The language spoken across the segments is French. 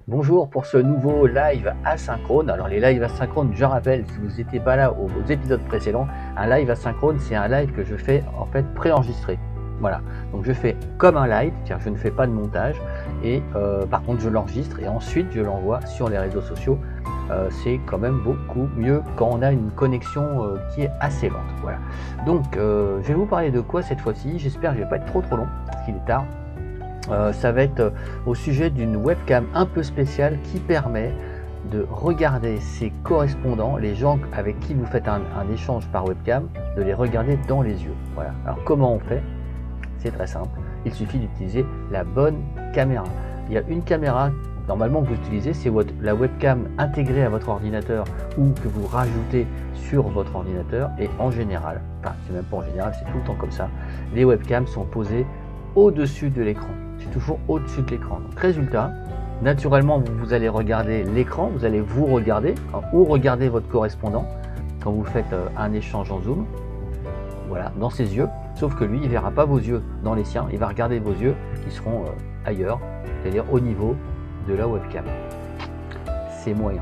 Bonjour pour ce nouveau live asynchrone. Alors les lives asynchrones, je rappelle, si vous n'étiez pas là aux épisodes précédents, un live asynchrone, c'est un live que je fais en fait préenregistré. Voilà, donc je fais comme un live, car je ne fais pas de montage, et par contre je l'enregistre et ensuite je l'envoie sur les réseaux sociaux. C'est quand même beaucoup mieux quand on a une connexion qui est assez lente. Voilà. Donc je vais vous parler de quoi cette fois-ci. J'espère que je ne vais pas être trop long, parce qu'il est tard. Ça va être au sujet d'une webcam un peu spéciale qui permet de regarder ses correspondants, les gens avec qui vous faites un échange par webcam, de les regarder dans les yeux. Voilà. Alors comment on fait? C'est très simple, il suffit d'utiliser la bonne caméra. Il y a une caméra normalement que vous utilisez, c'est la webcam intégrée à votre ordinateur ou que vous rajoutez sur votre ordinateur, et en général, enfin c'est même pas en général, c'est tout le temps comme ça, les webcams sont posées au-dessus de l'écran. C'est toujours au-dessus de l'écran. Donc résultat, naturellement vous allez regarder l'écran, vous allez vous regarder ou regarder votre correspondant quand vous faites un échange en Zoom. Voilà, dans ses yeux, sauf que lui il verra pas vos yeux dans les siens, il va regarder vos yeux qui seront ailleurs, c'est-à-dire au niveau de la webcam. C'est moyen.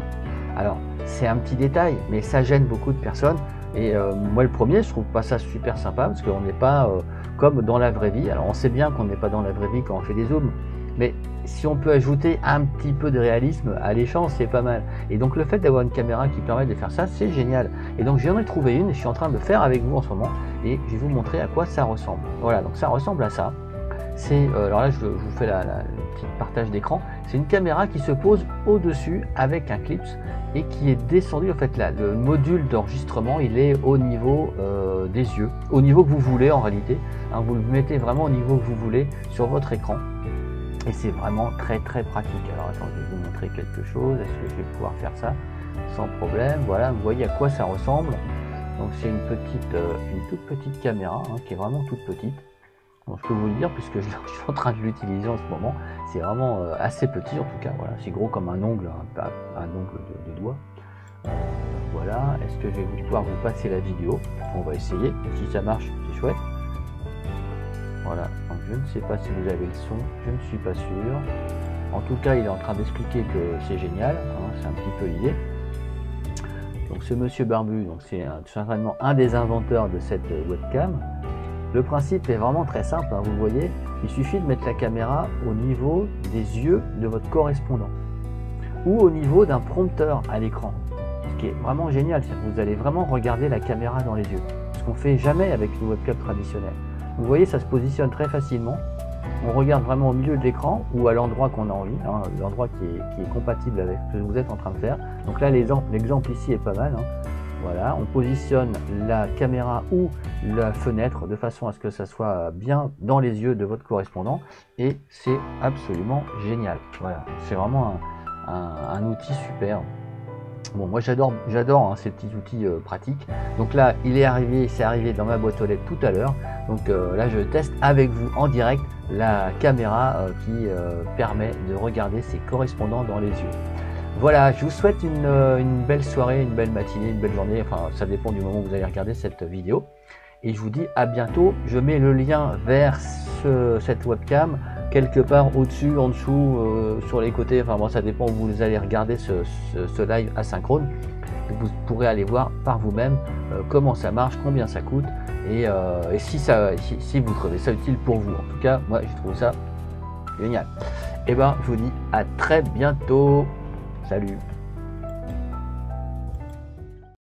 Alors c'est un petit détail, mais ça gêne beaucoup de personnes, et moi le premier, je trouve pas ça super sympa, parce qu'on n'est pas comme dans la vraie vie. Alors on sait bien qu'on n'est pas dans la vraie vie quand on fait des zooms, mais si on peut ajouter un petit peu de réalisme à l'échange, c'est pas mal. Et donc le fait d'avoir une caméra qui permet de faire ça, c'est génial. Et donc j'en ai trouvé une, et je suis en train de le faire avec vous en ce moment, et je vais vous montrer à quoi ça ressemble. Voilà, donc ça ressemble à ça. C'est alors là je vous fais le petit partage d'écran. C'est une caméra qui se pose au-dessus avec un clip et qui est descendu. En fait là, le module d'enregistrement il est au niveau des yeux, au niveau que vous voulez en réalité. Hein, vous le mettez vraiment au niveau que vous voulez sur votre écran, et c'est vraiment très pratique. Alors attends, je vais vous montrer quelque chose. Est-ce que je vais pouvoir faire ça sans problème? Voilà, vous voyez à quoi ça ressemble. Donc c'est une toute petite caméra qui est vraiment toute petite. Donc, je peux vous le dire puisque je suis en train de l'utiliser en ce moment. C'est vraiment assez petit en tout cas. Voilà, c'est gros comme un ongle, un ongle de doigt. Voilà. Est-ce que je vais pouvoir vous passer la vidéo? On va essayer. Si ça marche, c'est chouette. Voilà. Donc, je ne sais pas si vous avez le son. Je ne suis pas sûr. En tout cas, il est en train d'expliquer que c'est génial. C'est un petit peu l'idée. Donc, ce monsieur barbu, donc c'est certainement un des inventeurs de cette webcam. Le principe est vraiment très simple, vous voyez, il suffit de mettre la caméra au niveau des yeux de votre correspondant ou au niveau d'un prompteur à l'écran, ce qui est vraiment génial, c'est que vous allez vraiment regarder la caméra dans les yeux, ce qu'on ne fait jamais avec une webcam traditionnelle. Vous voyez, ça se positionne très facilement, on regarde vraiment au milieu de l'écran ou à l'endroit qu'on a envie, l'endroit qui est compatible avec ce que vous êtes en train de faire. Donc là, l'exemple ici est pas mal. Voilà, on positionne la caméra ou la fenêtre de façon à ce que ça soit bien dans les yeux de votre correspondant, et c'est absolument génial. Voilà, c'est vraiment un outil super. Bon, moi j'adore ces petits outils pratiques. Donc là, c'est arrivé dans ma boîte aux lettres tout à l'heure. Donc là, je teste avec vous en direct la caméra qui permet de regarder ses correspondants dans les yeux. Voilà, je vous souhaite une belle soirée, une belle matinée, une belle journée, enfin ça dépend du moment où vous allez regarder cette vidéo. Et je vous dis à bientôt. Je mets le lien vers cette webcam quelque part au-dessus, en dessous, sur les côtés, enfin bon, ça dépend où vous allez regarder ce live asynchrone. Vous pourrez aller voir par vous-même comment ça marche, combien ça coûte, et si vous trouvez ça utile pour vous. En tout cas, moi j'ai trouvé ça génial. Et ben je vous dis à très bientôt. Salut!